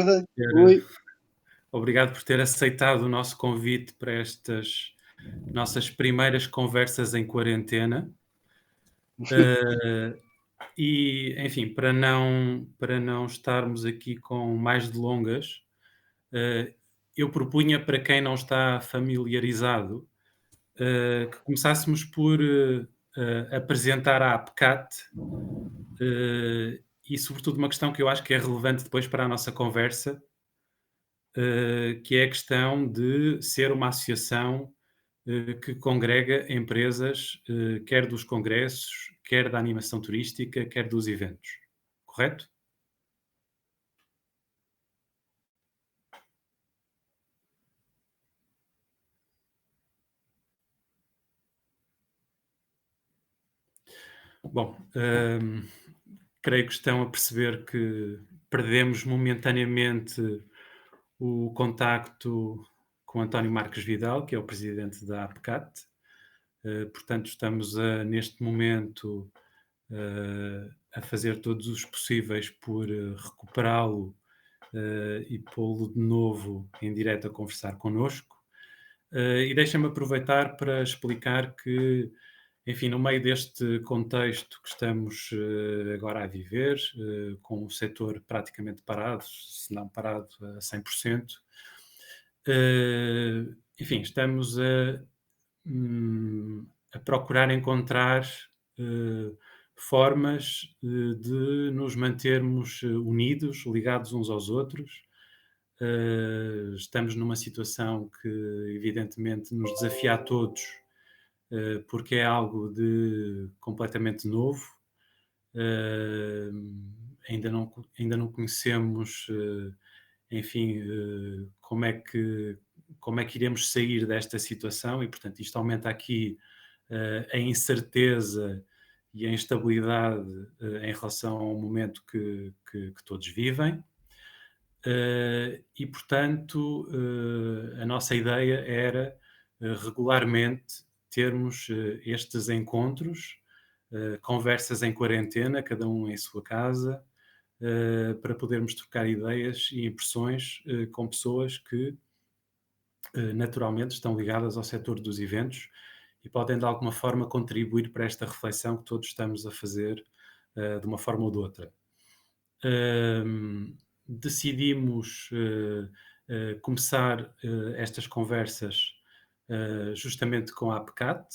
tarde. ter Oi. Obrigado por ter aceitado o nosso convite para estas nossas primeiras conversas em quarentena. Eh, enfim, para não estarmos aqui com mais delongas, eh, eu propunha para quem não está familiarizado, que começássemos por apresentar a APCAT, e sobretudo uma questão que eu acho que é relevante depois para a nossa conversa, que é a questão de ser uma associação que congrega empresas, quer dos congressos, quer da animação turística, quer dos eventos. Correto? Bom, creio que estão a perceber que perdemos momentaneamente o contacto com António Marques Vidal, que é o presidente da APCAT. Portanto, estamos neste momento a fazer todos os possíveis por recuperá-lo e pô-lo de novo em direto a conversar connosco. E deixa-me aproveitar para explicar que, enfim, no meio deste contexto que estamos agora a viver, com o setor praticamente parado, se não parado a 100%, enfim, estamos a procurar encontrar eh, formas de nos mantermos unidos, ligados uns aos outros. Estamos numa situação que, evidentemente, nos desafia a todos, porque é algo de completamente novo. Eh, ainda não conhecemos, enfim, como é que iremos sair desta situação e, portanto, isto aumenta aqui a incerteza e a instabilidade em relação ao momento que todos vivem. E, portanto, a nossa ideia era regularmente termos estes encontros, conversas em quarentena, cada um em sua casa, para podermos trocar ideias e impressões com pessoas que naturalmente estão ligadas ao setor dos eventos e podem de alguma forma contribuir para esta reflexão que todos estamos a fazer de uma forma ou de outra. Decidimos começar estas conversas justamente com a APCAT,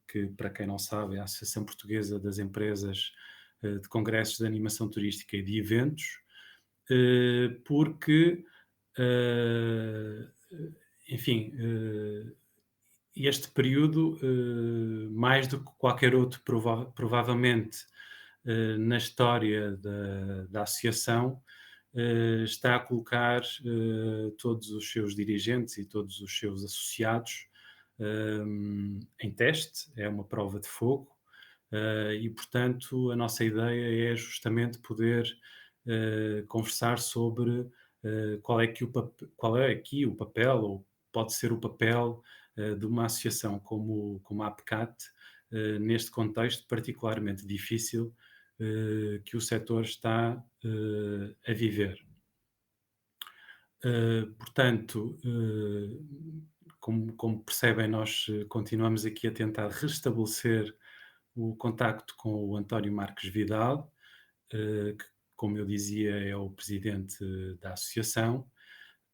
que, para quem não sabe, é a Associação Portuguesa das Empresas de Congressos de Animação Turística e de Eventos, porque, eh, enfim, este período, mais do que qualquer outro, provavelmente, na história da associação, está a colocar todos os seus dirigentes e todos os seus associados em teste, é uma prova de fogo, e, portanto, a nossa ideia é justamente poder conversar sobre qual é aqui o papel, ou pode ser o papel de uma associação como a APCAT, neste contexto particularmente difícil que o setor está a viver. Portanto, como percebem, nós continuamos aqui a tentar restabelecer o contacto com o António Marques Vidal, que, como eu dizia, é o presidente da associação.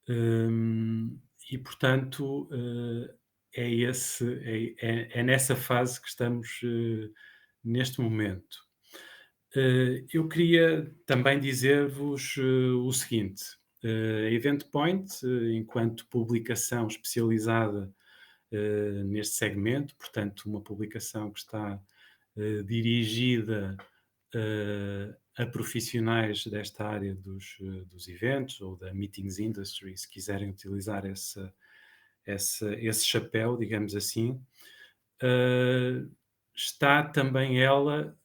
E, portanto, é nessa fase que estamos neste momento. Eu queria também dizer-vos o seguinte: a Event Point, enquanto publicação especializada neste segmento, portanto, uma publicação que está dirigida a profissionais desta área dos eventos ou da meetings industry, se quiserem utilizar esse chapéu, digamos assim, eh, está também ela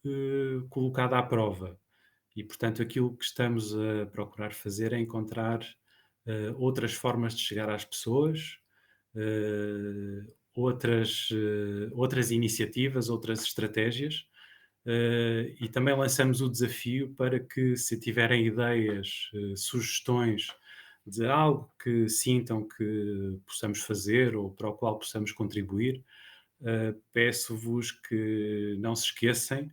colocada à prova. E, portanto, aquilo que estamos a procurar fazer é encontrar outras formas de chegar às pessoas, outras iniciativas, outras estratégias, e também lançamos o desafio para que, se tiverem ideias, sugestões de algo que sintam que possamos fazer ou para o qual possamos contribuir, peço-vos que não se esqueçam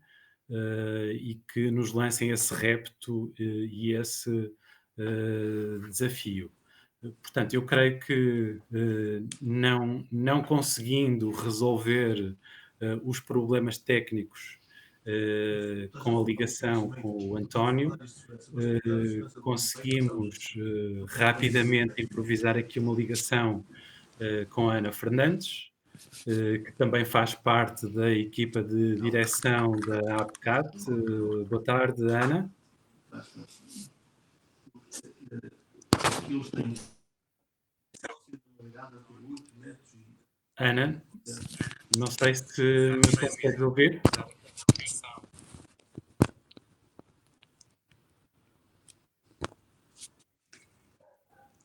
e que nos lancem esse repto e esse desafio. Portanto, eu creio que não conseguindo resolver os problemas técnicos com a ligação com o António, conseguimos rapidamente improvisar aqui uma ligação com a Ana Fernandes, que também faz parte da equipa de direção da APCAT. Boa tarde, Ana. Ana, não sei se me consegues ouvir.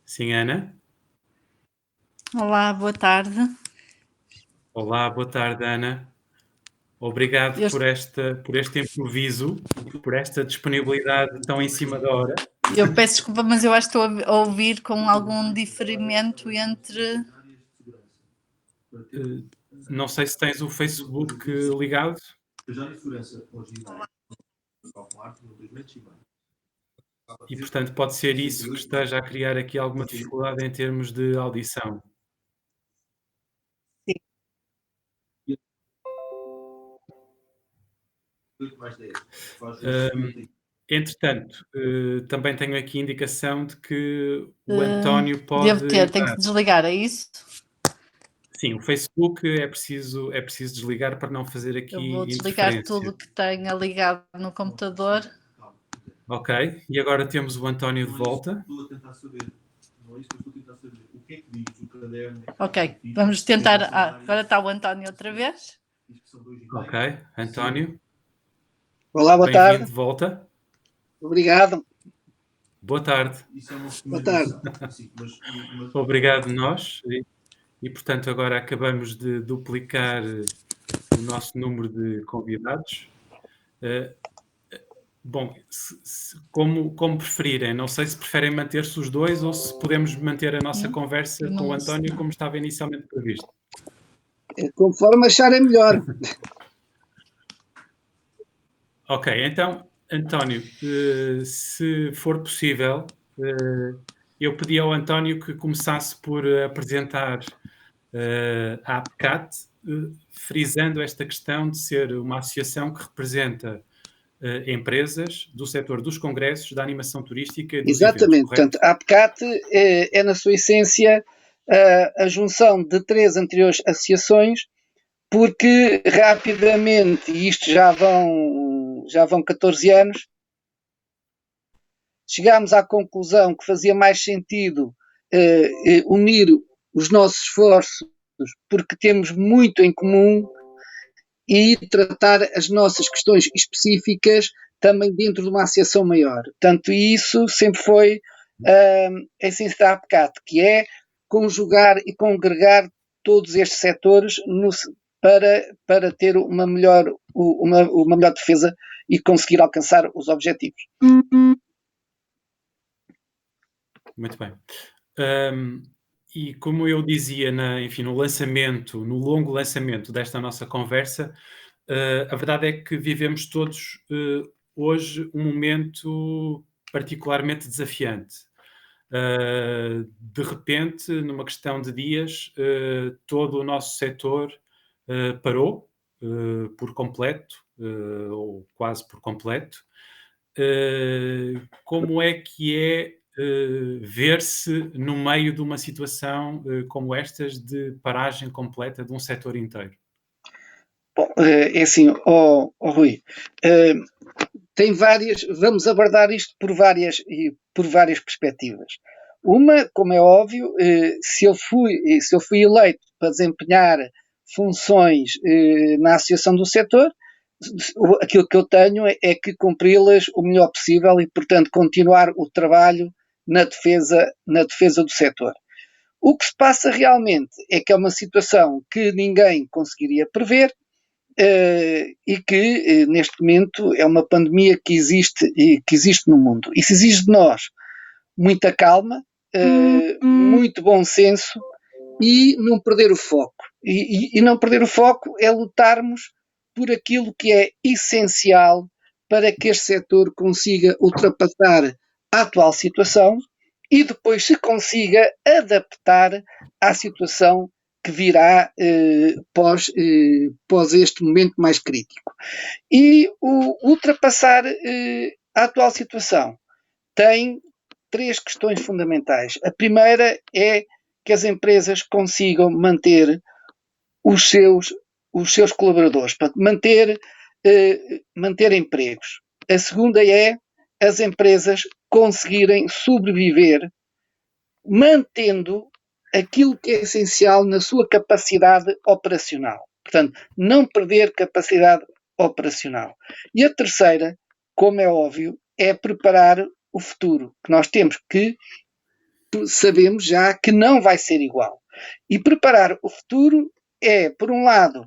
Sim, Ana. Olá, boa tarde. Olá, boa tarde, Ana. Obrigado por este improviso, por esta disponibilidade tão em cima da hora. Eu peço desculpa, mas eu acho que estou a ouvir com algum diferimento entre... Não sei se tens o Facebook ligado. E, portanto, pode ser isso que esteja a criar aqui alguma dificuldade em termos de audição. Entretanto, também tenho aqui indicação de que o António pode... tenho que desligar, é isso? Sim, o Facebook é preciso desligar para não fazer aqui Eu vou desligar tudo que tenha ligado no computador. Ok, e agora temos o António de volta. Ok, vamos tentar... agora está o António outra vez. Ok, António. Olá, boa tarde. Bem-vindo de volta. Obrigado. Boa tarde. Boa tarde. Obrigado nós. E, portanto, agora acabamos de duplicar o nosso número de convidados. Bom, como preferirem, não sei se preferem manter-se os dois ou se podemos manter a nossa conversa com o António como estava inicialmente previsto. Conforme acharem melhor. Ok, então, António, se for possível, eu pedi ao António que começasse por apresentar a APCAT, frisando esta questão de ser uma associação que representa empresas do setor dos congressos, da animação turística e dos Exatamente. eventos, correto? Portanto, a APCAT é, na sua essência, a junção de 3 anteriores associações, porque rapidamente, e isto já vão 14 anos, chegámos à conclusão que fazia mais sentido unir os nossos esforços, porque temos muito em comum, e tratar as nossas questões específicas também dentro de uma associação maior. Portanto, isso sempre foi a essência da APCAT, que é conjugar e congregar todos estes setores para ter uma melhor defesa e conseguir alcançar os objetivos. Muito bem. E como eu dizia no longo lançamento desta nossa conversa, a verdade é que vivemos todos hoje um momento particularmente desafiante. De repente, numa questão de dias, todo o nosso setor parou por completo, ou quase por completo. Como é que é ver-se no meio de uma situação como estas de paragem completa de um setor inteiro? Bom, é assim, Rui, tem várias, vamos abordar isto por várias perspectivas. Uma, como é óbvio, se eu fui eleito para desempenhar funções na associação do setor, aquilo que eu tenho é que cumpri-las o melhor possível e, portanto, continuar o trabalho na defesa do setor. O que se passa realmente é que é uma situação que ninguém conseguiria prever, e que neste momento é uma pandemia que existe no mundo. Isso exige de nós muita calma, muito bom senso e não perder o foco. E não perder o foco é lutarmos por aquilo que é essencial para que este setor consiga ultrapassar a atual situação e depois se adaptar à situação que virá pós este momento mais crítico. E ultrapassar a atual situação tem 3 questões fundamentais. A primeira é que as empresas consigam manter os seus colaboradores, para manter empregos. A segunda é as empresas conseguirem sobreviver mantendo aquilo que é essencial na sua capacidade operacional. Portanto, não perder capacidade operacional. E a terceira, como é óbvio, é preparar o futuro, que nós temos que sabemos já que não vai ser igual. E preparar o futuro é, por um lado,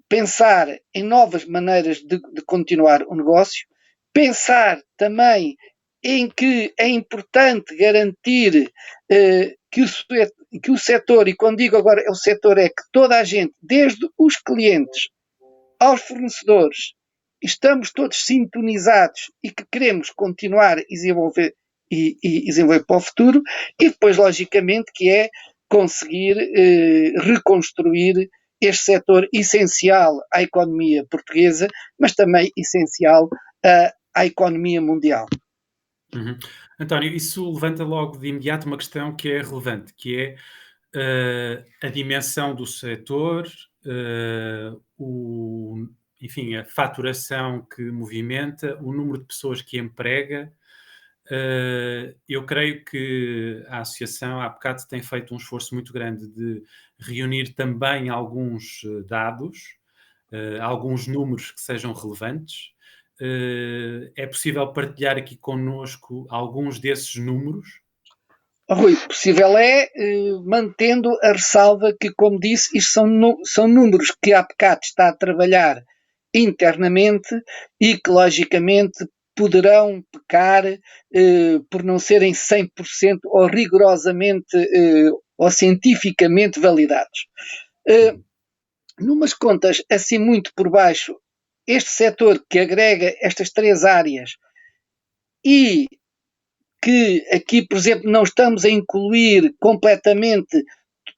pensar em novas maneiras de continuar o negócio, pensar também em que é importante garantir que o setor, e quando digo agora o setor, é que toda a gente, desde os clientes aos fornecedores, estamos todos sintonizados e que queremos continuar a desenvolver para o futuro, e depois, logicamente, que é conseguir reconstruir este setor essencial à economia portuguesa, mas também essencial à economia mundial. Uhum. António, isso levanta logo de imediato uma questão que é relevante, que é a dimensão do setor, enfim, a faturação que movimenta, o número de pessoas que emprega. Eu creio que a Associação, a APCAT, tem feito um esforço muito grande de reunir também alguns dados, alguns números que sejam relevantes. É possível partilhar aqui connosco alguns desses números? Rui, possível é, mantendo a ressalva que, como disse, isto são números que a APCAT está a trabalhar internamente e que, logicamente, poderão pecar por não serem 100% ou rigorosamente ou cientificamente validados. Numas contas assim muito por baixo, este setor que agrega estas 3 áreas e que aqui, por exemplo, não estamos a incluir completamente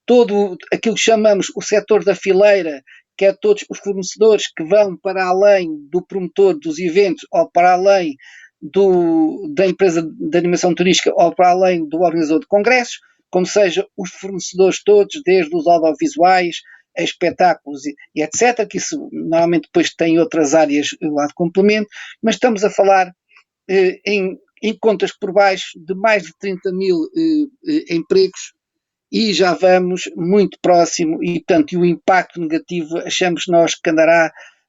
todo aquilo que chamamos o setor da fileira, que é todos os fornecedores que vão para além do promotor dos eventos ou para além da empresa de animação turística ou para além do organizador de congressos, como seja os fornecedores todos, desde os audiovisuais, a espetáculos e etc., que isso normalmente depois tem outras áreas lá de complemento, mas estamos a falar em contas por baixo de mais de 30 mil empregos e já vamos muito próximo e, portanto, o impacto negativo achamos nós que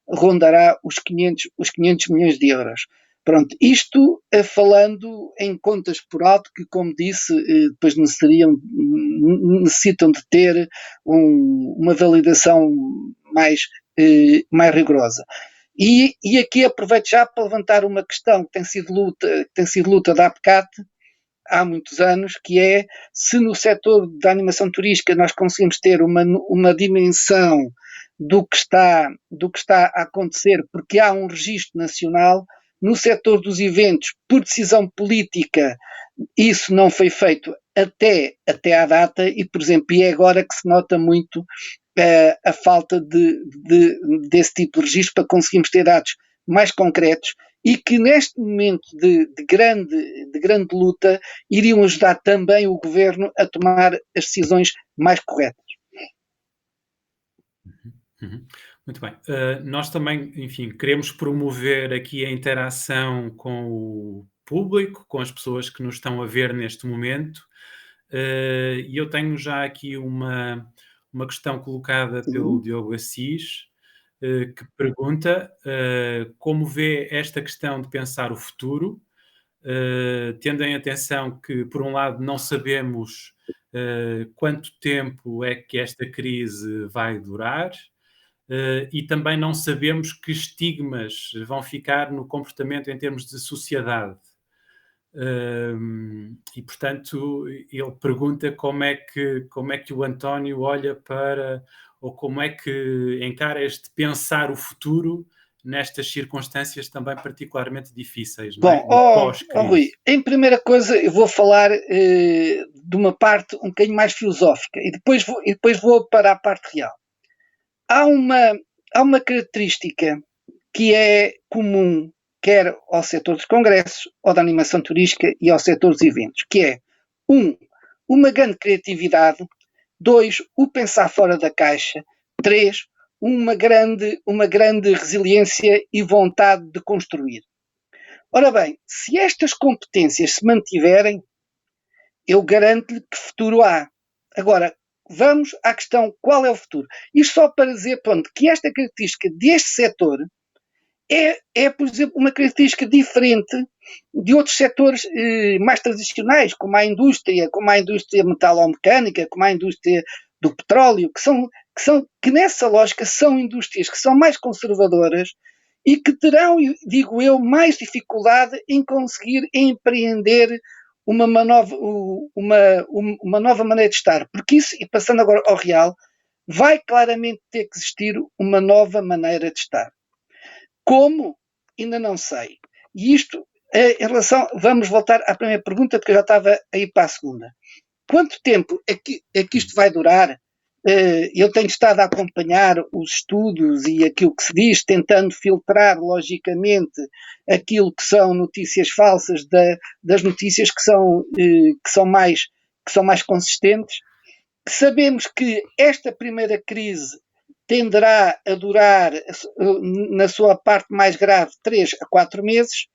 rondará os 500 milhões de euros. Pronto, isto falando em contas por alto que, como disse, depois necessitam de ter uma validação mais rigorosa. E aqui aproveito já para levantar uma questão que tem sido luta da APCAT há muitos anos, que é se no setor da animação turística nós conseguimos ter uma dimensão do que está a acontecer, porque há um registro nacional. No setor dos eventos, por decisão política, isso não foi feito até à data e, por exemplo, é agora que se nota muito a falta desse tipo de registro para conseguirmos ter dados mais concretos e que neste momento de grande luta iriam ajudar também o governo a tomar as decisões mais corretas. Uhum. Muito bem. Nós também, enfim, queremos promover aqui a interação com o público, com as pessoas que nos estão a ver neste momento. E eu tenho já aqui uma questão colocada pelo Diogo Assis, que pergunta como vê esta questão de pensar o futuro, tendo em atenção que, por um lado, não sabemos quanto tempo é que esta crise vai durar, e também não sabemos que estigmas vão ficar no comportamento em termos de sociedade. E, portanto, ele pergunta como é que o António olha para, ou como é que encara este pensar o futuro nestas circunstâncias também particularmente difíceis, não é? Bom, Rui, em primeira coisa eu vou falar de uma parte um bocadinho mais filosófica e depois vou para a parte real. Há uma característica que é comum quer ao setor dos congressos, ou da animação turística e ao setor dos eventos, que é, uma grande criatividade, 2, o pensar fora da caixa, 3, uma grande resiliência e vontade de construir. Ora bem, se estas competências se mantiverem, eu garanto-lhe que futuro há. Agora, vamos à questão, qual é o futuro? Isto só para dizer, pronto, que esta característica deste setor é, por exemplo, uma característica diferente de outros setores mais tradicionais, como a indústria metalomecânica, como a indústria do petróleo, que nessa lógica são indústrias que são mais conservadoras e que terão, digo eu, mais dificuldade em conseguir empreender uma nova maneira de estar. Porque isso, e passando agora ao real, vai claramente ter que existir uma nova maneira de estar. Como? Ainda não sei. E isto, em relação, vamos voltar à primeira pergunta, porque eu já estava a ir para a segunda. Quanto tempo é que isto vai durar? Eu tenho estado a acompanhar os estudos e aquilo que se diz, tentando filtrar, logicamente, aquilo que são notícias falsas das notícias que são mais consistentes. Sabemos que esta primeira crise tenderá a durar, na sua parte mais grave, 3 a 4 meses,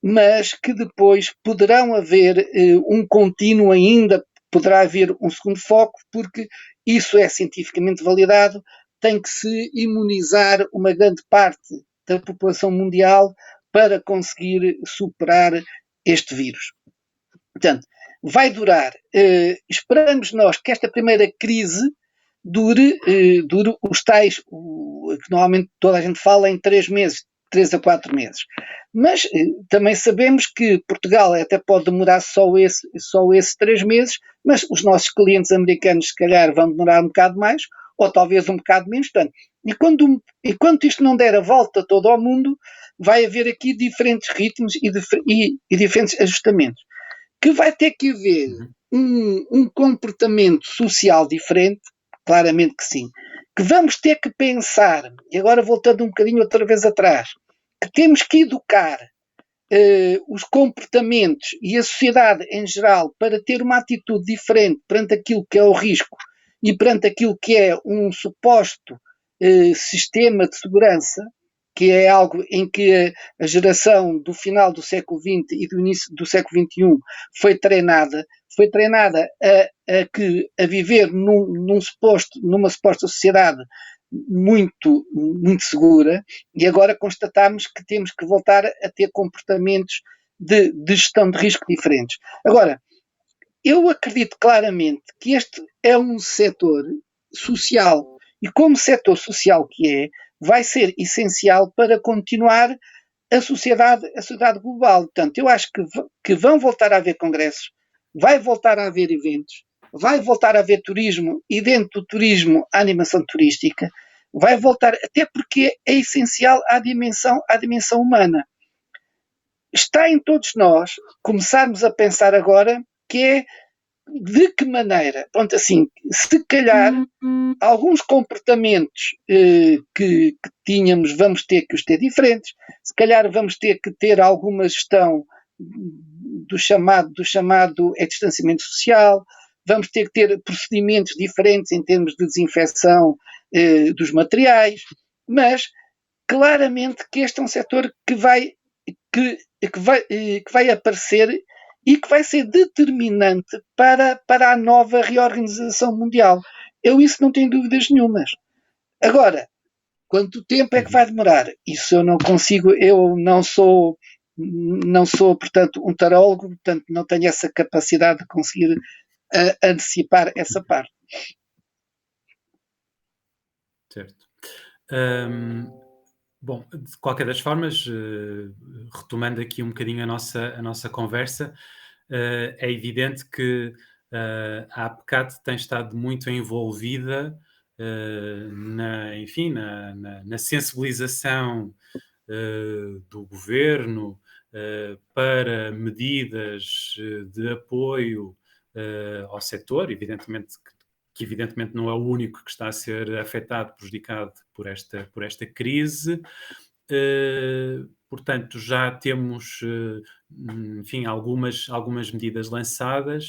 mas que depois poderão haver um contínuo ainda, poderá haver um segundo foco, porque isso é cientificamente validado, tem que se imunizar uma grande parte da população mundial para conseguir superar este vírus. Portanto, vai durar, esperamos nós que esta primeira crise dure os tais, que normalmente toda a gente fala em 3 meses, 3 a 4 meses. Mas também sabemos que Portugal até pode demorar só esses 3 meses, mas os nossos clientes americanos se calhar vão demorar um bocado mais, ou talvez um bocado menos. Portanto, enquanto isto não der a volta todo ao mundo, vai haver aqui diferentes ritmos e diferentes ajustamentos. Que vai ter que haver um comportamento social diferente, claramente que sim. Que vamos ter que pensar, e agora voltando um bocadinho outra vez atrás, que temos que educar os comportamentos e a sociedade em geral para ter uma atitude diferente perante aquilo que é o risco e perante aquilo que é um suposto sistema de segurança, que é algo em que a geração do final do século XX e do início do século XXI foi treinada a viver numa suposta sociedade muito, muito segura, e agora constatamos que temos que voltar a ter comportamentos de gestão de risco diferentes. Agora, eu acredito claramente que este é um setor social, e como setor social que é, vai ser essencial para continuar a sociedade global. Portanto, eu acho que vão voltar a haver congressos, vai voltar a haver eventos, vai voltar a haver turismo e dentro do turismo a animação turística, vai voltar, até porque é essencial à dimensão humana. Está em todos nós começarmos a pensar agora que é de que maneira, pronto, assim, se calhar alguns comportamentos que tínhamos vamos ter que os ter diferentes, se calhar vamos ter que ter alguma gestão do chamado distanciamento social, vamos ter que ter procedimentos diferentes em termos de desinfecção dos materiais, mas claramente que este é um setor que vai aparecer e que vai ser determinante para a nova reorganização mundial. Eu isso não tenho dúvidas nenhumas. Agora, quanto tempo é que vai demorar? Isso eu não consigo, eu não sou, portanto, um tarólogo, portanto, não tenho essa capacidade de conseguir antecipar essa parte. Certo. Bom, de qualquer das formas, retomando aqui um bocadinho a nossa conversa, é evidente que a APCAT tem estado muito envolvida enfim, na sensibilização do governo para medidas de apoio ao setor, evidentemente que evidentemente não é o único que está a ser afetado, prejudicado por esta crise. Portanto, já temos, enfim, algumas medidas lançadas.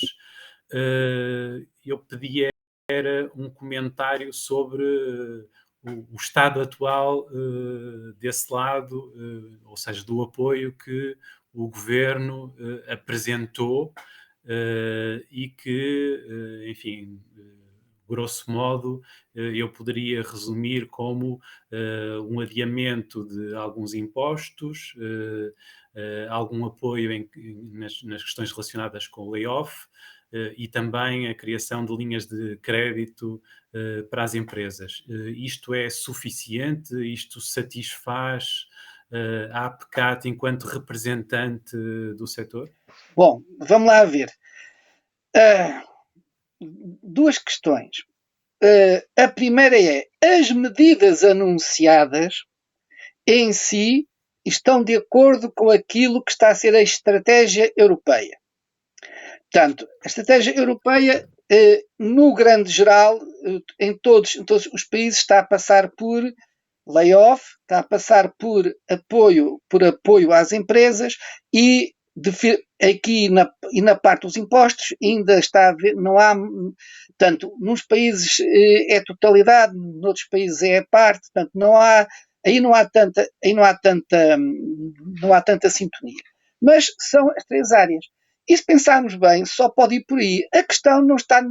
Eu pedia era um comentário sobre o estado atual desse lado, ou seja, do apoio que o governo apresentou e que, enfim, grosso modo, eu poderia resumir como um adiamento de alguns impostos, algum apoio nas questões relacionadas com o layoff e também a criação de linhas de crédito para as empresas. Isto é suficiente? Isto satisfaz a APCAT enquanto representante do setor? Bom, vamos lá ver. Duas questões. A primeira é: as medidas anunciadas em si estão de acordo com aquilo que está a ser a estratégia europeia. Portanto, a estratégia europeia, no grande geral, em todos os países, está a passar por layoff, está a passar por apoio às empresas e aqui na parte dos impostos ainda está a haver, não há, tanto nos países é totalidade, noutros países é a parte, portanto não há tanta sintonia. Mas são as três áreas. E se pensarmos bem, só pode ir por aí. A questão não está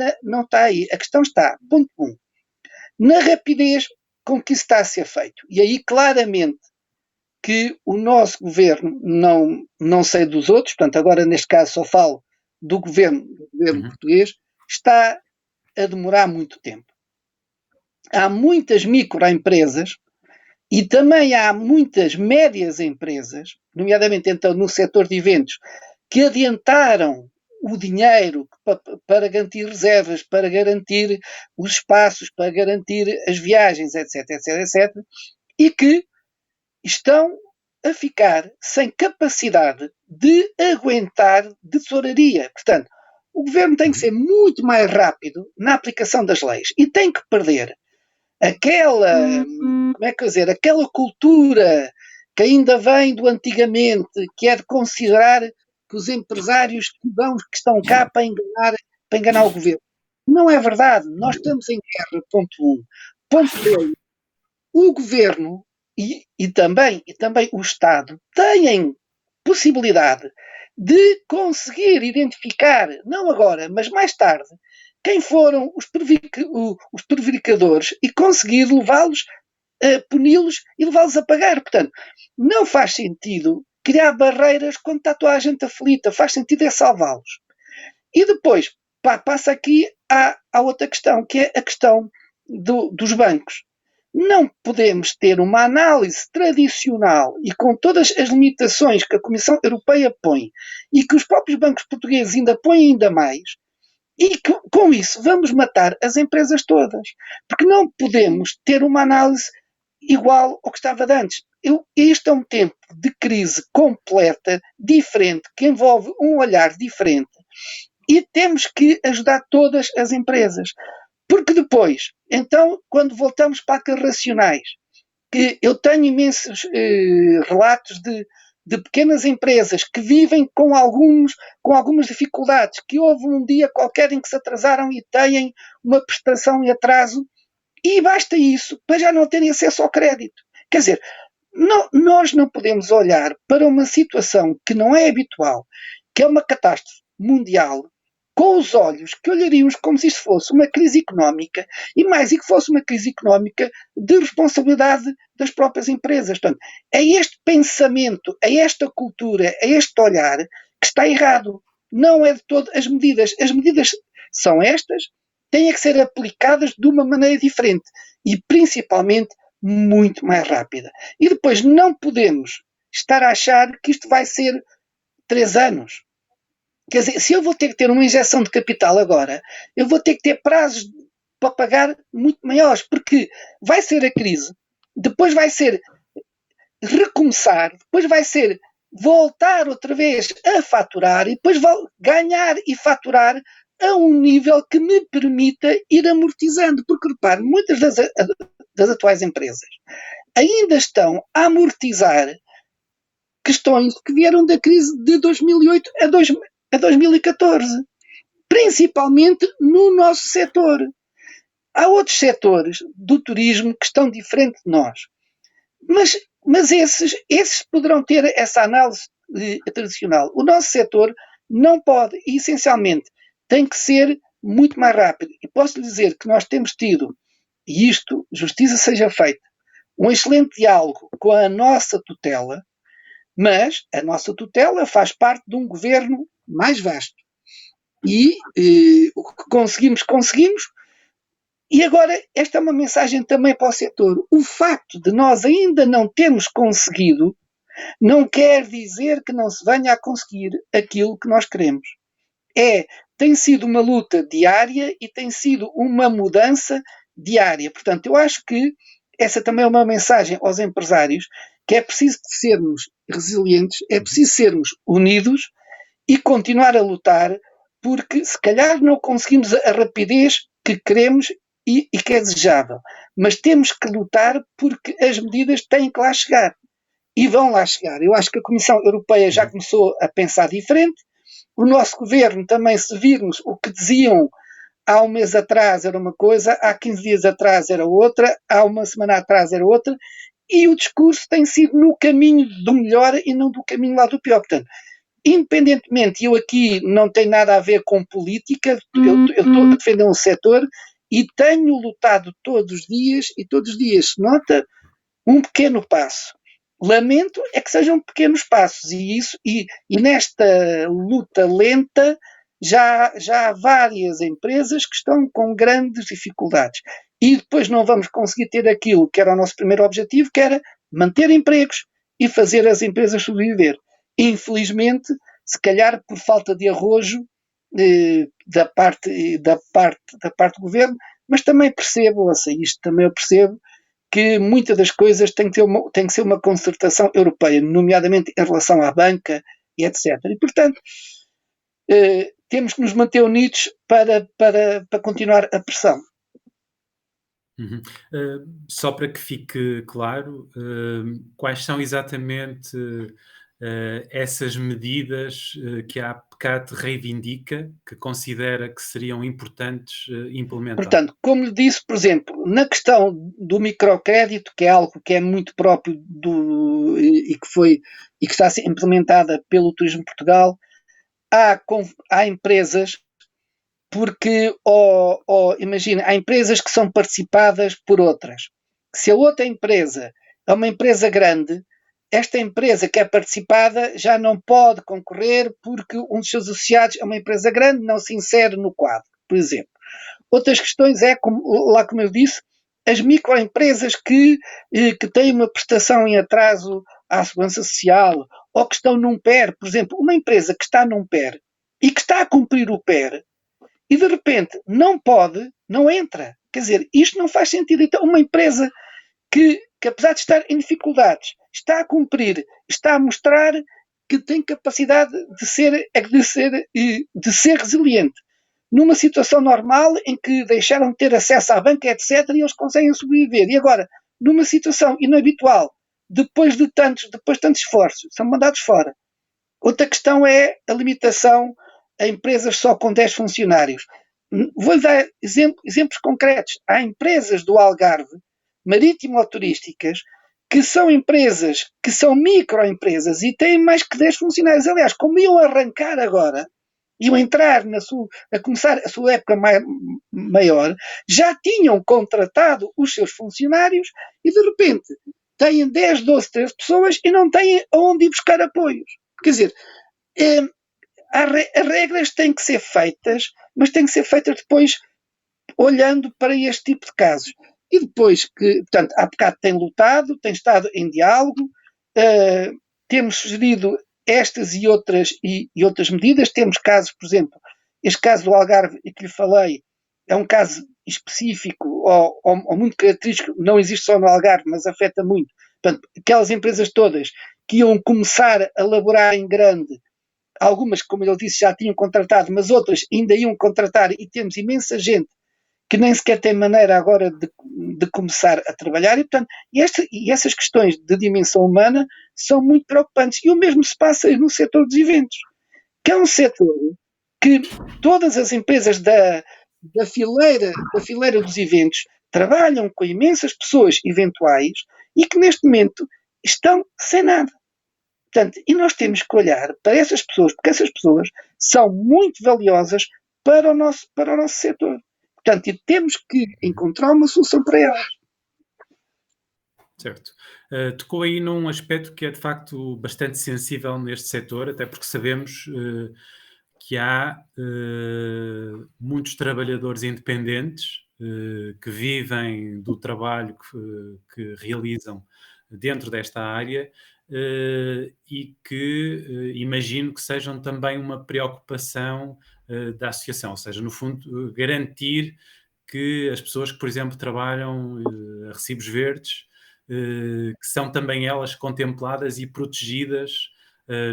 aí. A questão está, ponto 1, na rapidez com que isso está a ser feito. E aí claramente que o nosso governo, não sei dos outros, portanto agora neste caso só falo do governo português, está a demorar muito tempo. Há muitas microempresas e também há muitas médias empresas, nomeadamente então no setor de eventos, que adiantaram o dinheiro para garantir reservas, para garantir os espaços, para garantir as viagens, etc, e que estão a ficar sem capacidade de aguentar de tesouraria. Portanto, o governo tem que ser muito mais rápido na aplicação das leis e tem que perder aquela cultura que ainda vem do antigamente, que é de considerar que os empresários que estão cá para enganar o governo. Não é verdade. Nós estamos em guerra, ponto 1. Ponto 2. O governo e também o Estado têm possibilidade de conseguir identificar, não agora, mas mais tarde, quem foram os prevaricadores e conseguir levá-los, puni-los e levá-los a pagar. Portanto, não faz sentido criar barreiras quando está toda a gente aflita, faz sentido é salvá-los. E depois, passa aqui à outra questão, que é a questão dos bancos. Não podemos ter uma análise tradicional e com todas as limitações que a Comissão Europeia põe e que os próprios bancos portugueses ainda põem ainda mais, e que, com isso vamos matar as empresas todas. Porque não podemos ter uma análise igual ao que estava de antes. Este é um tempo de crise completa, diferente, que envolve um olhar diferente e temos que ajudar todas as empresas. Porque depois, então, quando voltamos para as racionais, que eu tenho imensos relatos de pequenas empresas que vivem com algumas dificuldades, que houve um dia qualquer em que se atrasaram e têm uma prestação em atraso, e basta isso para já não terem acesso ao crédito. Quer dizer, nós não podemos olhar para uma situação que não é habitual, que é uma catástrofe mundial, com os olhos que olharíamos como se isto fosse uma crise económica e que fosse uma crise económica de responsabilidade das próprias empresas. Portanto, é este pensamento, é esta cultura, é este olhar que está errado. Não é de todo as medidas. As medidas são estas, têm que ser aplicadas de uma maneira diferente e principalmente muito mais rápida. E depois não podemos estar a achar que isto vai ser 3 anos. Quer dizer, se eu vou ter que ter uma injeção de capital agora, eu vou ter que ter prazos para pagar muito maiores, porque vai ser a crise, depois vai ser recomeçar, depois vai ser voltar outra vez a faturar e depois ganhar e faturar a um nível que me permita ir amortizando. Porque, repare, muitas das atuais empresas ainda estão a amortizar questões que vieram da crise de 2008 a 2014, principalmente no nosso setor. Há outros setores do turismo que estão diferentes de nós, mas esses poderão ter essa análise tradicional. O nosso setor não pode, e essencialmente tem que ser muito mais rápido. E posso lhe dizer que nós temos tido, e isto, justiça seja feita, um excelente diálogo com a nossa tutela, mas a nossa tutela faz parte de um governo mais vasto. E o que conseguimos. E agora, esta é uma mensagem também para o setor. O facto de nós ainda não termos conseguido não quer dizer que não se venha a conseguir aquilo que nós queremos. Tem sido uma luta diária e tem sido uma mudança diária. Portanto, eu acho que essa também é uma mensagem aos empresários, que é preciso sermos resilientes, é preciso sermos unidos e continuar a lutar, porque se calhar não conseguimos a rapidez que queremos e que é desejável, mas temos que lutar porque as medidas têm que lá chegar e vão lá chegar. Eu acho que a Comissão Europeia já começou a pensar diferente, o nosso governo também, se virmos o que diziam há um mês atrás era uma coisa, há 15 dias atrás era outra, há uma semana atrás era outra, e o discurso tem sido no caminho do melhor e não do caminho lá do pior. Portanto, independentemente, eu aqui não tenho nada a ver com política, eu estou a defender um setor e tenho lutado todos os dias, e todos os dias se nota um pequeno passo. Lamento é que sejam pequenos passos, e nesta luta lenta já há várias empresas que estão com grandes dificuldades. E depois não vamos conseguir ter aquilo que era o nosso primeiro objetivo, que era manter empregos e fazer as empresas sobreviver. Infelizmente, se calhar por falta de arrojo da parte do governo, mas também percebo, isto também eu percebo, que muitas das coisas tem que ser uma concertação europeia, nomeadamente em relação à banca e etc. E, portanto, temos que nos manter unidos para continuar a pressão. Só para que fique claro, quais são exatamente essas medidas que a APCAT reivindica, que considera que seriam importantes implementar? Portanto, como lhe disse, por exemplo, na questão do microcrédito, que é algo que é muito próprio e que está a ser implementada pelo Turismo de Portugal, há empresas, porque, imagina, há empresas que são participadas por outras. Se a outra empresa é uma empresa grande, esta empresa que é participada já não pode concorrer porque um dos seus associados é uma empresa grande, não se insere no quadro, por exemplo. Outras questões como eu disse, as microempresas que têm uma prestação em atraso à segurança social ou que estão num PER, por exemplo, uma empresa que está num PER e que está a cumprir o PER e de repente não pode, não entra. Quer dizer, isto não faz sentido. Então, uma empresa que apesar de estar em dificuldades, está a cumprir, está a mostrar que tem capacidade de ser resiliente. Numa situação normal em que deixaram de ter acesso à banca, etc., e eles conseguem sobreviver. E agora, numa situação inabitual, depois de tantos esforços, são mandados fora. Outra questão é a limitação a empresas só com 10 funcionários. Vou dar exemplos concretos. Há empresas do Algarve, marítimo ou turísticas, que são empresas, que são microempresas e têm mais que 10 funcionários. Aliás, como iam arrancar agora, iam entrar a começar a sua época maior, já tinham contratado os seus funcionários e de repente têm 10, 12, 13 pessoas e não têm aonde ir buscar apoios. Quer dizer, as regras têm que ser feitas, mas têm que ser feitas depois olhando para este tipo de casos. e depois que, portanto, há bocado tem lutado, tem estado em diálogo, temos sugerido estas e outras medidas. Temos casos, por exemplo, este caso do Algarve que lhe falei, é um caso específico ou muito característico, não existe só no Algarve, mas afeta muito. Portanto, aquelas empresas todas que iam começar a elaborar em grande, algumas, como ele disse, já tinham contratado, mas outras ainda iam contratar, e temos imensa gente que nem sequer tem maneira agora de começar a trabalhar, e, portanto, essas questões de dimensão humana são muito preocupantes. E o mesmo se passa no setor dos eventos, que é um setor que todas as empresas da fileira dos eventos trabalham com imensas pessoas eventuais e que neste momento estão sem nada. Portanto, e nós temos que olhar para essas pessoas, porque essas pessoas são muito valiosas para o nosso setor. Portanto, e temos que encontrar uma solução para elas. Certo. Tocou aí num aspecto que é de facto bastante sensível neste setor, até porque sabemos que há muitos trabalhadores independentes que vivem do trabalho que realizam dentro desta área e que imagino que sejam também uma preocupação da associação, ou seja, no fundo, garantir que as pessoas que, por exemplo, trabalham a recibos verdes, que são também elas contempladas e protegidas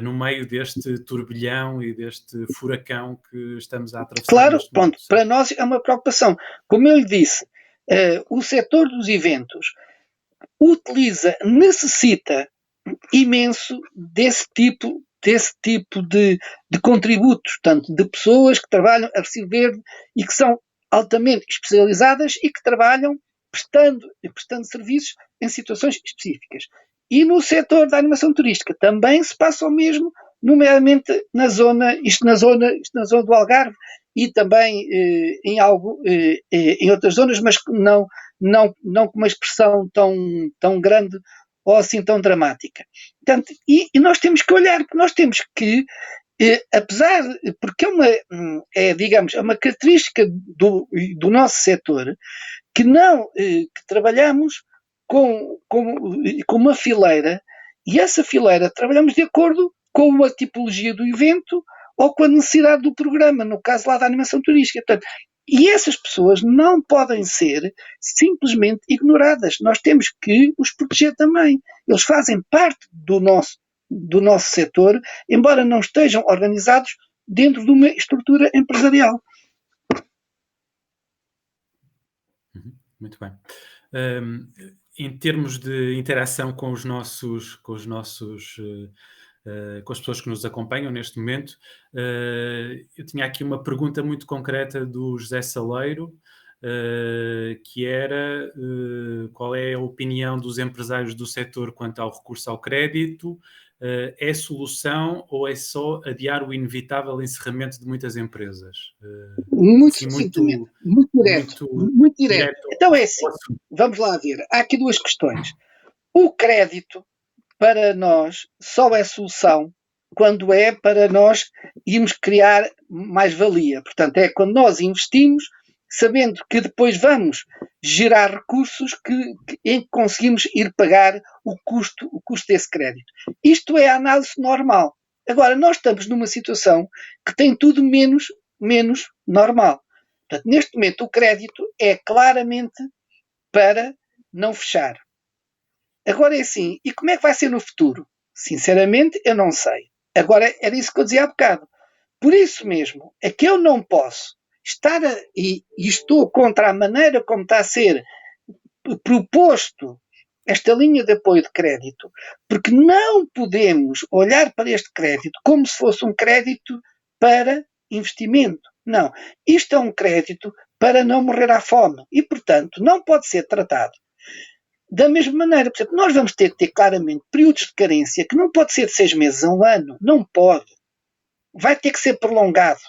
no meio deste turbilhão e deste furacão que estamos a atravessar. Claro, pronto, para nós é uma preocupação. Como eu lhe disse, o setor dos eventos necessita imenso desse tipo de contributos, tanto de pessoas que trabalham a recibo verde e que são altamente especializadas e que trabalham prestando serviços em situações específicas. E no setor da animação turística também se passa o mesmo, nomeadamente na zona do Algarve e também em outras zonas, mas não com uma expressão tão grande ou assim tão dramática. Portanto, e nós temos que olhar, porque nós temos que, porque é uma característica do nosso setor, que trabalhamos com uma fileira, e essa fileira trabalhamos de acordo com a tipologia do evento ou com a necessidade do programa, no caso lá da animação turística. Portanto, e essas pessoas não podem ser simplesmente ignoradas. Nós temos que os proteger também. Eles fazem parte do nosso setor, embora não estejam organizados dentro de uma estrutura empresarial. Muito bem. Em termos de interação com as pessoas que nos acompanham neste momento, eu tinha aqui uma pergunta muito concreta do José Saleiro, que era qual é a opinião dos empresários do setor quanto ao recurso ao crédito? É solução ou é só adiar o inevitável encerramento de muitas empresas? Muito sucintamente, muito direto. Então é assim, vamos lá ver. Há aqui duas questões. O crédito, para nós, só é solução quando é para nós irmos criar mais-valia. Portanto, é quando nós investimos, sabendo que depois vamos gerar recursos em que conseguimos ir pagar o custo desse crédito. Isto é a análise normal. Agora, nós estamos numa situação que tem tudo menos normal. Portanto, neste momento, o crédito é claramente para não fechar. Agora é assim, e como é que vai ser no futuro? Sinceramente, eu não sei. Agora, era isso que eu dizia há bocado. Por isso mesmo, é que eu não posso e estou contra a maneira como está a ser proposto esta linha de apoio de crédito, porque não podemos olhar para este crédito como se fosse um crédito para investimento. Não. Isto é um crédito para não morrer à fome e, portanto, não pode ser tratado da mesma maneira. Por exemplo, nós vamos ter claramente períodos de carência que não pode ser de 6 meses a um ano. Não pode. Vai ter que ser prolongado.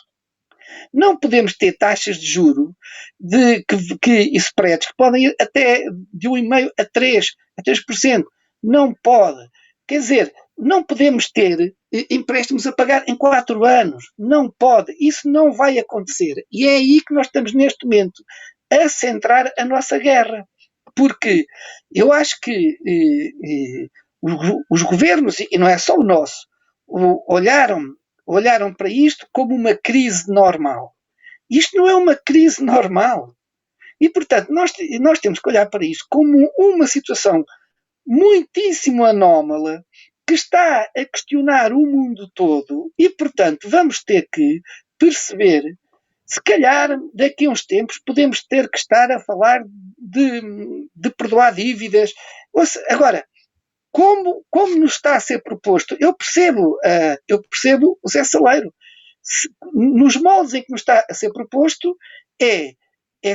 Não podemos ter taxas de juro e spreads que podem ir até de 1,5% a 3%. Não pode. Quer dizer, não podemos ter empréstimos a pagar em 4 anos. Não pode. Isso não vai acontecer. E é aí que nós estamos neste momento a centrar a nossa guerra. porque eu acho que os governos, e não é só o nosso, olharam para isto como uma crise normal. Isto não é uma crise normal. E, portanto, nós temos que olhar para isto como uma situação muitíssimo anómala que está a questionar o mundo todo e, portanto, vamos ter que perceber, se calhar, daqui a uns tempos, podemos ter que estar a falar de perdoar dívidas. Agora, como nos está a ser proposto, eu percebo o Zé Saleiro. Nos moldes em que nos está a ser proposto, é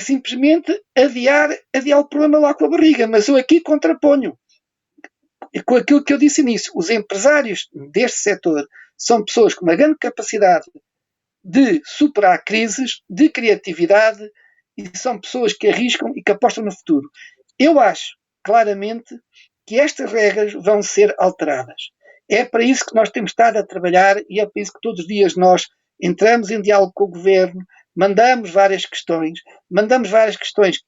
simplesmente adiar o problema lá com a barriga, mas eu aqui contraponho com aquilo que eu disse nisso. Os empresários deste setor são pessoas com uma grande capacidade de superar crises, de criatividade, e são pessoas que arriscam e que apostam no futuro. Eu acho, claramente, que estas regras vão ser alteradas. É para isso que nós temos estado a trabalhar e é para isso que todos os dias nós entramos em diálogo com o Governo, mandamos várias questões,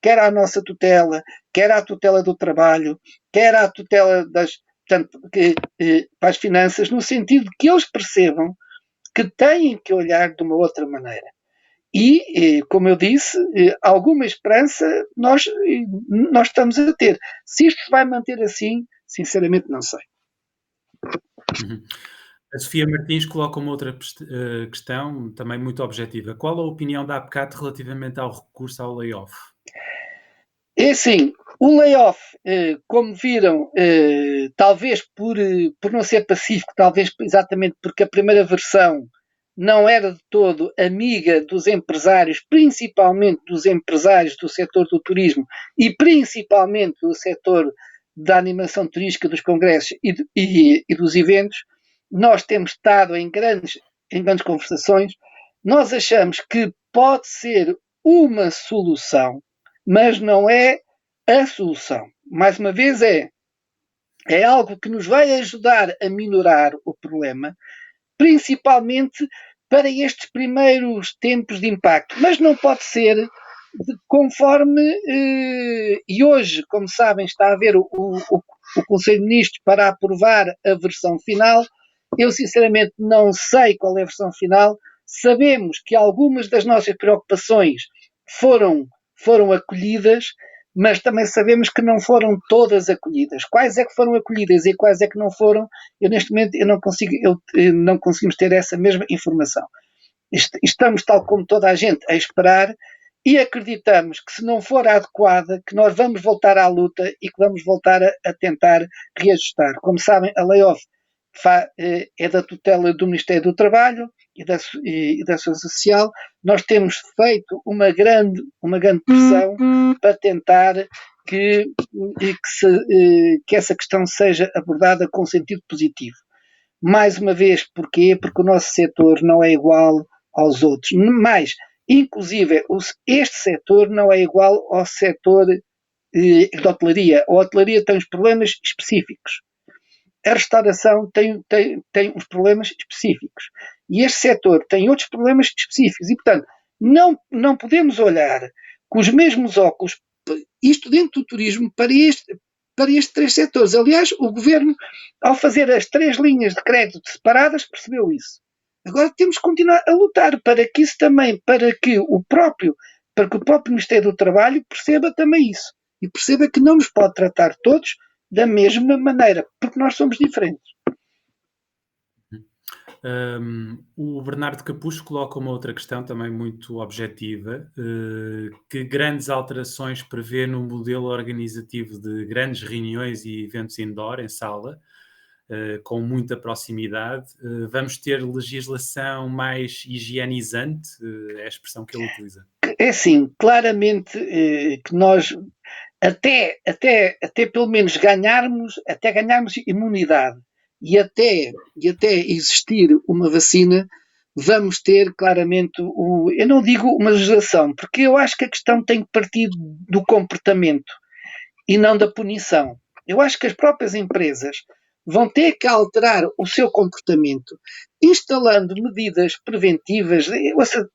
quer à nossa tutela, quer à tutela do trabalho, quer à tutela para as finanças, no sentido de que eles percebam que têm que olhar de uma outra maneira. E, como eu disse, alguma esperança nós estamos a ter. Se isto se vai manter assim, sinceramente não sei. Uhum. A Sofia Martins coloca uma outra questão, também muito objetiva. Qual a opinião da APCAT relativamente ao recurso ao layoff? É assim, o layoff, como viram, talvez por não ser pacífico, talvez exatamente porque a primeira versão não era de todo amiga dos empresários, principalmente dos empresários do setor do turismo e principalmente do setor da animação turística, dos congressos e dos eventos, nós temos estado em grandes conversações. Nós achamos que pode ser uma solução, mas não é a solução. Mais uma vez, é algo que nos vai ajudar a minorar o problema, principalmente para estes primeiros tempos de impacto. Mas não pode ser conforme, e hoje, como sabem, está a haver o Conselho de Ministros para aprovar a versão final. Eu, sinceramente, não sei qual é a versão final. Sabemos que algumas das nossas preocupações foram acolhidas, mas também sabemos que não foram todas acolhidas. Quais é que foram acolhidas e quais é que não foram, neste momento não conseguimos ter essa mesma informação. Estamos, tal como toda a gente, a esperar e acreditamos que, se não for adequada, que nós vamos voltar à luta e que vamos voltar a tentar reajustar. Como sabem, a layoff é da tutela do Ministério do Trabalho e da Segurança Social. Nós temos feito uma grande pressão para tentar que essa questão seja abordada com sentido positivo. Mais uma vez, porquê? Porque o nosso setor não é igual aos outros. Mas, inclusive, este setor não é igual ao setor da hotelaria. A hotelaria tem uns problemas específicos. A restauração tem uns problemas específicos. E este setor tem outros problemas específicos. E, portanto, não podemos olhar com os mesmos óculos, isto dentro do turismo, para estes três setores. Aliás, o Governo, ao fazer as 3 linhas de crédito separadas, percebeu isso. Agora temos que continuar a lutar para que isso também, para que o próprio Ministério do Trabalho perceba também isso. E perceba que não nos pode tratar todos da mesma maneira, porque nós somos diferentes. O Bernardo Capucho coloca uma outra questão também muito objetiva, que grandes alterações prevê no modelo organizativo de grandes reuniões e eventos indoor, em sala, com muita proximidade. Vamos ter legislação mais higienizante, é a expressão que ele utiliza. É assim, claramente que nós até pelo menos ganharmos imunidade e até existir uma vacina, vamos ter claramente, eu não digo uma legislação, porque eu acho que a questão tem que partir do comportamento e não da punição. Eu acho que as próprias empresas vão ter que alterar o seu comportamento, instalando medidas preventivas.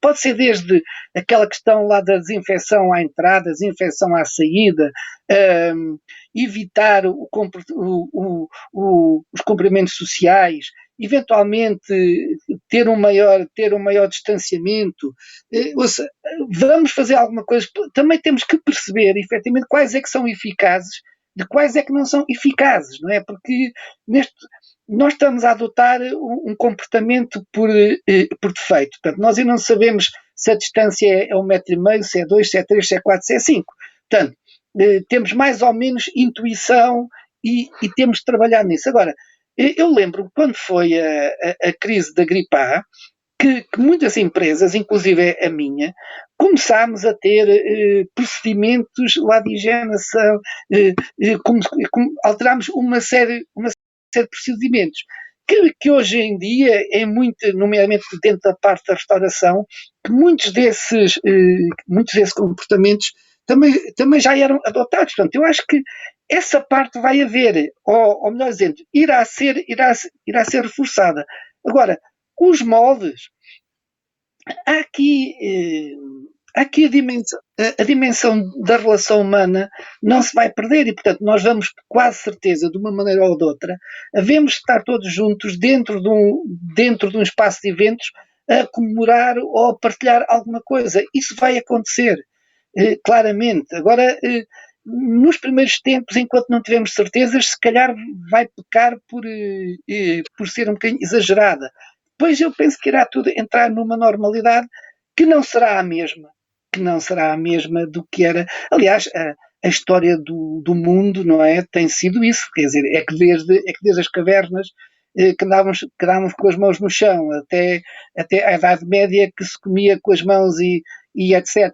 Pode ser desde aquela questão lá da desinfecção à entrada, desinfecção à saída, evitar os cumprimentos sociais, eventualmente ter um maior distanciamento. Vamos fazer alguma coisa. Também temos que perceber, efetivamente, quais é que são eficazes, de quais é que não são eficazes, não é? Porque nós estamos a adotar um comportamento por defeito. Portanto, nós ainda não sabemos se a distância é 1,5 metro, se é 2, se é 3, se é 4, se é 5. Portanto, temos mais ou menos intuição e temos de trabalhar nisso. Agora, eu lembro quando foi a crise da gripe A, que muitas empresas, inclusive a minha, começámos a ter procedimentos lá de higienização, alterámos uma série de procedimentos que hoje em dia é muito, nomeadamente dentro da parte da restauração, que muitos desses comportamentos também já eram adotados. Portanto, eu acho que essa parte vai haver, ou melhor dizendo, irá ser reforçada. Agora, os moldes, há aqui a dimensão da relação humana não se vai perder e, portanto, nós vamos, quase certeza, de uma maneira ou de outra, havemos estar todos juntos dentro de um espaço de eventos a comemorar ou a partilhar alguma coisa. Isso vai acontecer, claramente. Agora, nos primeiros tempos, enquanto não tivermos certezas, se calhar vai pecar por ser um bocadinho exagerada. Depois eu penso que irá tudo entrar numa normalidade que não será a mesma do que era. Aliás, a história do mundo, não é? Tem sido isso. Quer dizer, é que desde as cavernas que andávamos com as mãos no chão, até a Idade Média que se comia com as mãos e etc.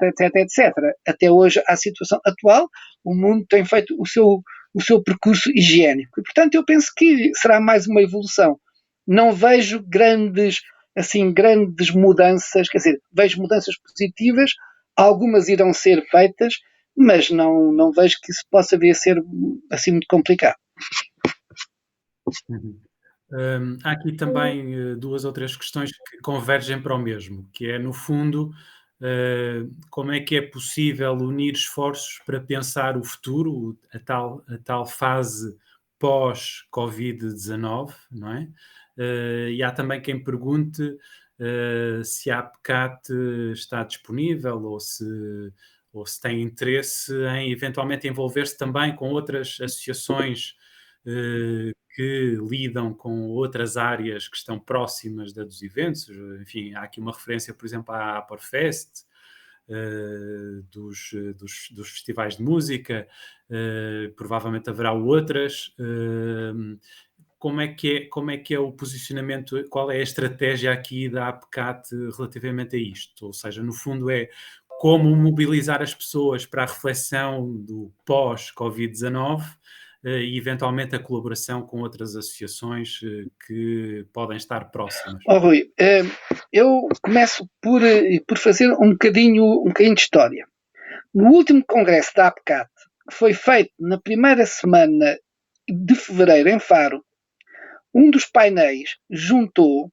Até hoje, à situação atual, o mundo tem feito o seu percurso higiênico. E, portanto, eu penso que será mais uma evolução. Não vejo grandes mudanças, quer dizer, vejo mudanças positivas, algumas irão ser feitas, mas não vejo que isso possa vir a ser assim muito complicado. Há aqui também 2 ou 3 questões que convergem para o mesmo, que é, no fundo, como é que é possível unir esforços para pensar o futuro, a tal fase pós-Covid-19, não é? E há também quem pergunte se a APCAT está disponível ou se tem interesse em eventualmente envolver-se também com outras associações que lidam com outras áreas que estão próximas dos eventos. Enfim, há aqui uma referência, por exemplo, à Aporfest, dos festivais de música, provavelmente haverá outras. Como é que é o posicionamento, qual é a estratégia aqui da APCAT relativamente a isto? Ou seja, no fundo é como mobilizar as pessoas para a reflexão do pós-Covid-19 e eventualmente a colaboração com outras associações que podem estar próximas. Rui, eu começo por fazer um bocadinho de história. No último congresso da APCAT, que foi feito na primeira semana de fevereiro em Faro, um dos painéis juntou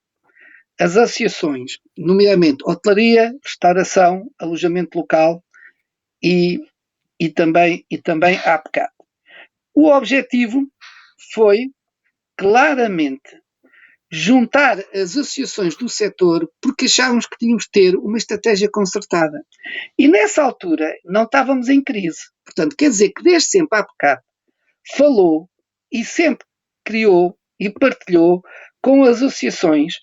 as associações, nomeadamente hotelaria, restauração, alojamento local e também a APCAT. O objetivo foi claramente juntar as associações do setor porque achávamos que tínhamos de ter uma estratégia concertada. E nessa altura não estávamos em crise. Portanto, quer dizer que desde sempre a APCAT falou e sempre criou e partilhou com as associações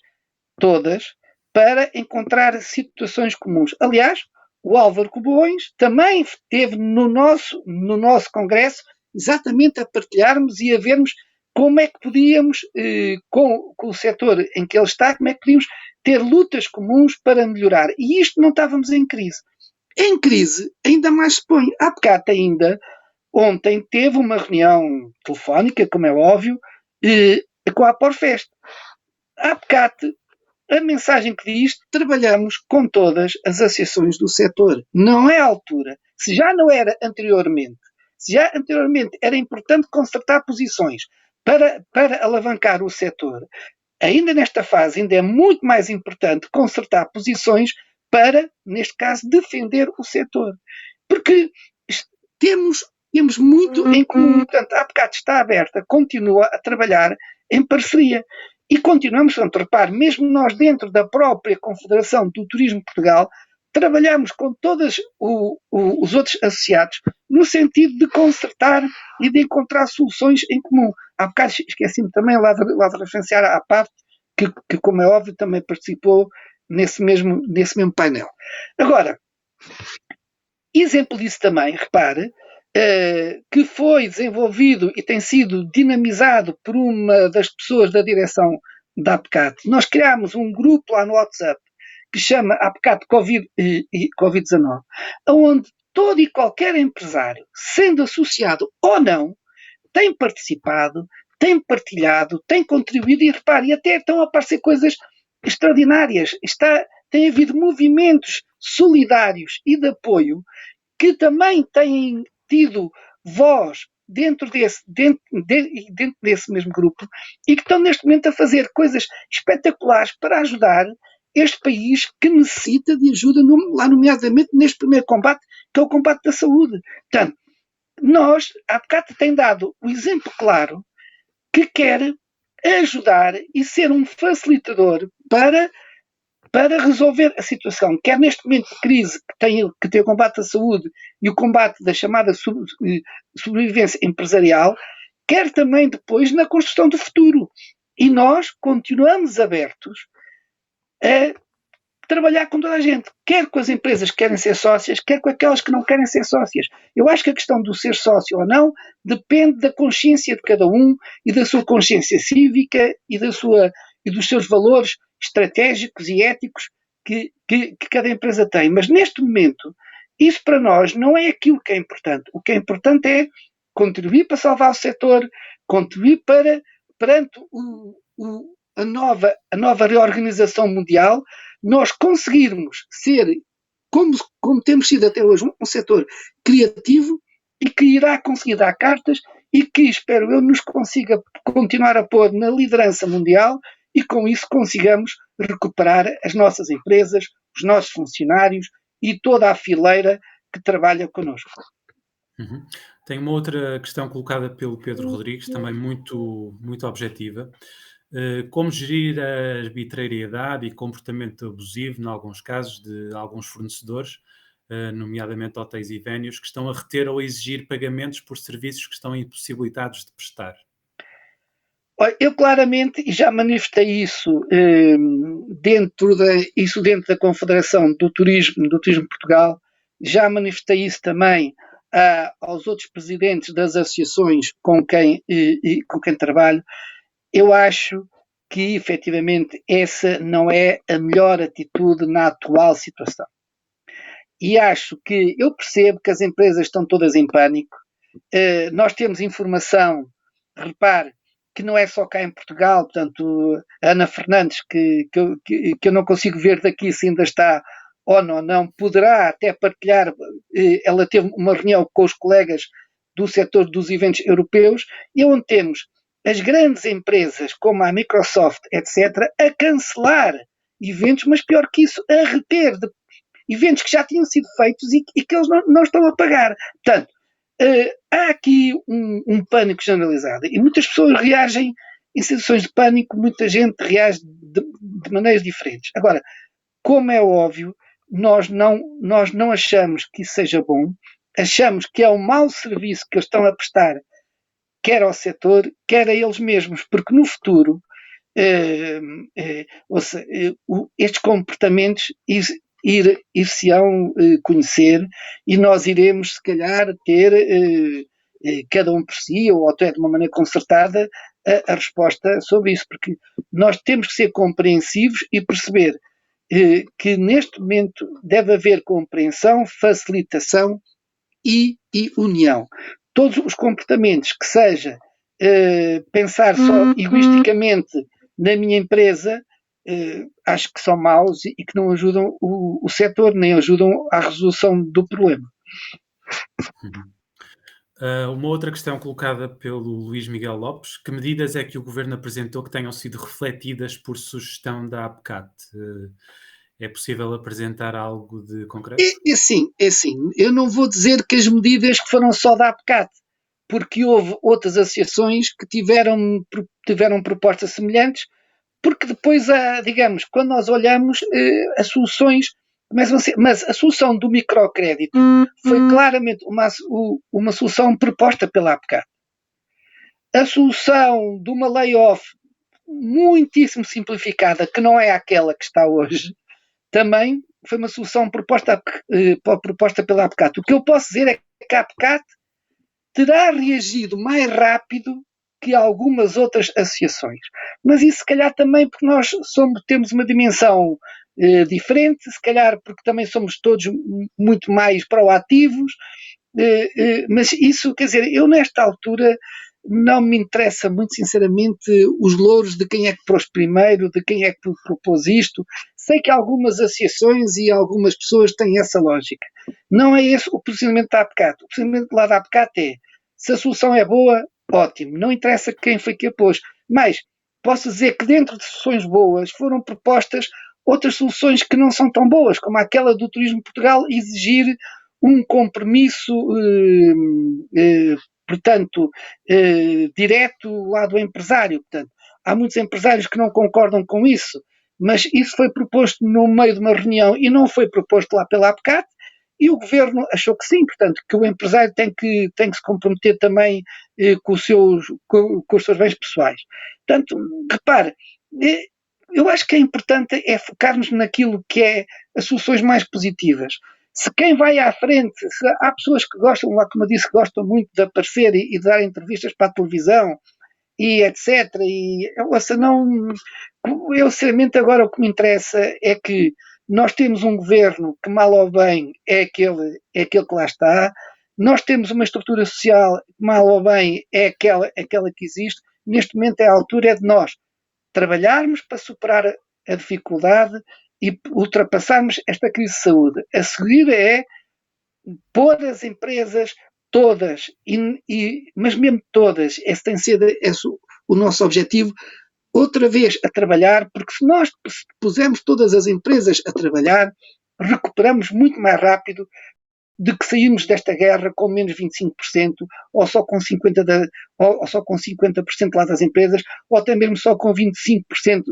todas para encontrar situações comuns. Aliás, o Álvaro Cobões também esteve no nosso congresso exatamente a partilharmos e a vermos como é que podíamos, com o setor em que ele está, como é que podíamos ter lutas comuns para melhorar. E isto não estávamos em crise. Em crise, ainda mais se põe. A APCAT ainda, ontem, teve uma reunião telefónica, como é óbvio, com a Aporfest. A APCAT, a mensagem que diz, trabalhamos com todas as associações do setor. Não é a altura. Se já não era anteriormente, era importante concertar posições para alavancar o setor, ainda nesta fase, ainda é muito mais importante concertar posições para, neste caso, defender o setor. Porque temos muito em comum. Portanto, a APCAT está aberta, continua a trabalhar em parceria. E continuamos, portanto, repare, mesmo nós dentro da própria Confederação do Turismo de Portugal, trabalhamos com todos os outros associados no sentido de concertar e de encontrar soluções em comum. Há bocado esqueci-me também lá de referenciar à parte que, como é óbvio, também participou nesse mesmo painel. Agora, exemplo disso também, repare, que foi desenvolvido e tem sido dinamizado por uma das pessoas da direção da APCAT. Nós criámos um grupo lá no WhatsApp que chama APCAT Covid-19, onde todo e qualquer empresário, sendo associado ou não, tem participado, tem partilhado, tem contribuído e, repare, até estão a aparecer coisas extraordinárias. Tem havido movimentos solidários e de apoio que também têm tido voz dentro desse mesmo grupo e que estão neste momento a fazer coisas espetaculares para ajudar este país que necessita de ajuda, lá nomeadamente neste primeiro combate, que é o combate da saúde. Portanto, a APCAT tem dado o exemplo claro que quer ajudar e ser um facilitador para resolver a situação, quer neste momento de crise que tem o combate da saúde e o combate da chamada sobrevivência empresarial, quer também depois na construção do futuro. E nós continuamos abertos a trabalhar com toda a gente, quer com as empresas que querem ser sócias, quer com aquelas que não querem ser sócias. Eu acho que a questão do ser sócio ou não depende da consciência de cada um e da sua consciência cívica e dos seus valores estratégicos e éticos que cada empresa tem. Mas neste momento, isso para nós não é aquilo que é importante. O que é importante é contribuir para salvar o setor, contribuir perante a nova reorganização mundial, nós conseguirmos ser, como temos sido até hoje, um setor criativo e que irá conseguir dar cartas e que, espero eu, nos consiga continuar a pôr na liderança mundial e com isso consigamos recuperar as nossas empresas, os nossos funcionários e toda a fileira que trabalha connosco. Uhum. Tem uma outra questão colocada pelo Pedro Rodrigues, também muito, muito objetiva. Como gerir a arbitrariedade e comportamento abusivo, em alguns casos, de alguns fornecedores, nomeadamente hotéis e vénios, que estão a reter ou a exigir pagamentos por serviços que estão impossibilitados de prestar? Eu claramente, e já manifestei isso dentro da Confederação do Turismo de Portugal, já manifestei isso também aos outros presidentes das associações com quem trabalho. Eu acho que, efetivamente, essa não é a melhor atitude na atual situação. E acho que eu percebo que as empresas estão todas em pânico. Nós temos informação, repare, que não é só cá em Portugal, portanto, a Ana Fernandes, que eu não consigo ver daqui se ainda está ou não, poderá até partilhar, ela teve uma reunião com os colegas do setor dos eventos europeus, e onde temos as grandes empresas, como a Microsoft, etc., a cancelar eventos, mas pior que isso, a reter eventos que já tinham sido feitos e que eles não estão a pagar. Portanto, há aqui um pânico generalizado e muitas pessoas reagem em situações de pânico, muita gente reage de maneiras diferentes. Agora, como é óbvio, nós não achamos que isso seja bom, achamos que é um mau serviço que eles estão a prestar, quer ao setor, quer a eles mesmos, porque no futuro estes comportamentos ir-se-ão conhecer e nós iremos, se calhar, ter, cada um por si, ou até de uma maneira concertada, a resposta sobre isso, porque nós temos que ser compreensivos e perceber que neste momento deve haver compreensão, facilitação e união. Todos os comportamentos que seja pensar só egoisticamente na minha empresa, acho que são maus e que não ajudam o setor, nem ajudam à resolução do problema. Uma outra questão colocada pelo Luís Miguel Lopes: que medidas é que o Governo apresentou que tenham sido refletidas por sugestão da APCAT? É possível apresentar algo de concreto? É assim, eu não vou dizer que as medidas que foram só da APCAT, porque houve outras associações que tiveram propostas semelhantes, porque depois, digamos, quando nós olhamos, as soluções começam a ser. Mas a solução do microcrédito foi claramente uma solução proposta pela APCAT. A solução de uma layoff muitíssimo simplificada, que não é aquela que está hoje, também foi uma solução proposta pela APCAT. O que eu posso dizer é que a APCAT terá reagido mais rápido que algumas outras associações. Mas isso se calhar também porque nós temos uma dimensão diferente, se calhar porque também somos todos muito mais proativos, mas isso, quer dizer, eu nesta altura não me interessa muito sinceramente os louros de quem é que pôs primeiro, de quem é que propôs isto. Sei que algumas associações e algumas pessoas têm essa lógica. Não é esse o posicionamento da APCAT. O posicionamento lá da APCAT é: se a solução é boa, ótimo, não interessa quem foi que a pôs. Mas posso dizer que dentro de soluções boas foram propostas outras soluções que não são tão boas, como aquela do Turismo de Portugal exigir um compromisso portanto, direto lá do empresário. Portanto, há muitos empresários que não concordam com isso, mas isso foi proposto no meio de uma reunião e não foi proposto lá pela APCAT, e o governo achou que sim, portanto, que o empresário tem que se comprometer também com os seus bens pessoais. Portanto, repare, eu acho que é importante focarmos naquilo que é as soluções mais positivas. Se quem vai à frente, se há pessoas que gostam, lá como eu disse, que gostam muito de aparecer e de dar entrevistas para a televisão e etc. Eu sinceramente agora o que me interessa é que nós temos um governo que mal ou bem é aquele que lá está, nós temos uma estrutura social que mal ou bem é aquela que existe. Neste momento é a altura de nós trabalharmos para superar a dificuldade e ultrapassarmos esta crise de saúde. A seguir é pôr as empresas todas, mas mesmo todas, esse tem sido o nosso objetivo, outra vez a trabalhar, porque se nós pusermos todas as empresas a trabalhar, recuperamos muito mais rápido de que saímos desta guerra com menos 25%, ou só com 50%, ou só com 50% lá das empresas, ou até mesmo só com 25%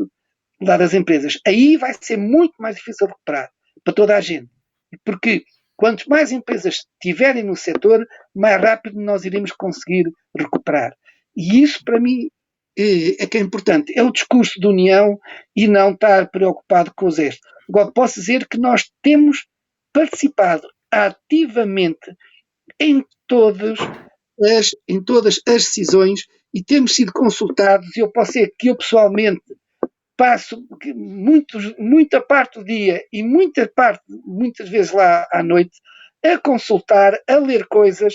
lá das empresas. Aí vai ser muito mais difícil recuperar para toda a gente. Porque quanto mais empresas tiverem no setor, mais rápido nós iremos conseguir recuperar. E isso, para mim, é que é importante. É o discurso de união e não estar preocupado com os restos. Agora, posso dizer que nós temos participado ativamente em todas as decisões e temos sido consultados, e eu posso dizer que eu pessoalmente passo muita parte do dia e muitas vezes lá à noite a consultar, a ler coisas,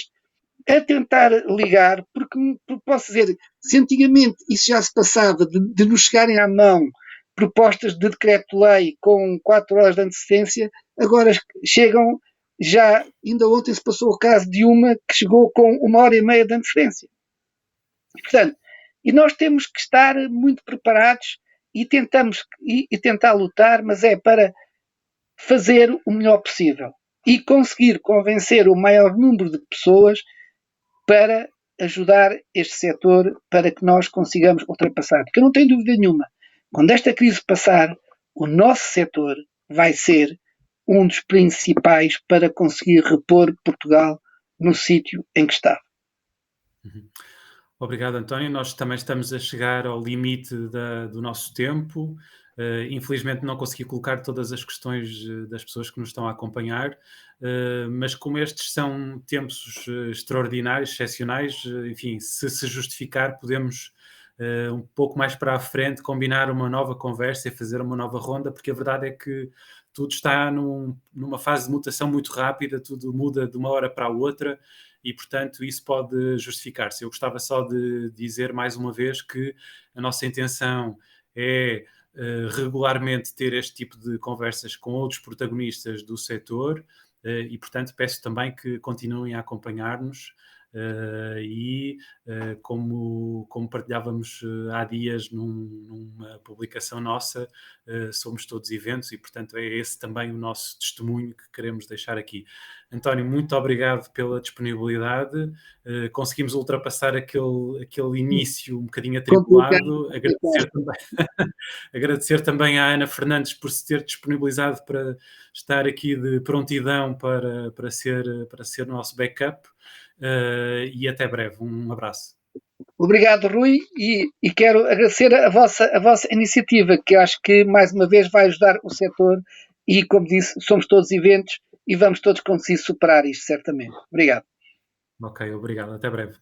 a tentar ligar, porque posso dizer, se antigamente isso já se passava de nos chegarem à mão propostas de decreto-lei com 4 horas de antecedência, agora chegam já, ainda ontem se passou o caso de uma que chegou com 1h30 de antecedência. Portanto, e nós temos que estar muito preparados e tentar lutar, mas é para fazer o melhor possível e conseguir convencer o maior número de pessoas para ajudar este setor para que nós consigamos ultrapassar. Porque eu não tenho dúvida nenhuma, quando esta crise passar, o nosso setor vai ser um dos principais para conseguir repor Portugal no sítio em que está. Obrigado, António. Nós também estamos a chegar ao limite do nosso tempo. Infelizmente não consegui colocar todas as questões das pessoas que nos estão a acompanhar, mas como estes são tempos extraordinários, excepcionais, enfim, se justificar, podemos um pouco mais para a frente combinar uma nova conversa e fazer uma nova ronda, porque a verdade é que tudo está numa fase de mutação muito rápida, tudo muda de uma hora para a outra e, portanto, isso pode justificar-se. Eu gostava só de dizer mais uma vez que a nossa intenção é regularmente ter este tipo de conversas com outros protagonistas do setor e, portanto, peço também que continuem a acompanhar-nos Como partilhávamos há dias numa publicação nossa, somos todos eventos e, portanto, é esse também o nosso testemunho que queremos deixar aqui. António, muito obrigado pela disponibilidade. Conseguimos ultrapassar aquele início um bocadinho atribulado. Agradecer também à Ana Fernandes por se ter disponibilizado para estar aqui de prontidão para ser nosso backup. E até breve. Um abraço. Obrigado, Rui, e quero agradecer a vossa iniciativa, que eu acho que, mais uma vez, vai ajudar o setor e, como disse, somos todos eventos e vamos todos conseguir superar isto, certamente. Obrigado. Ok, obrigado. Até breve.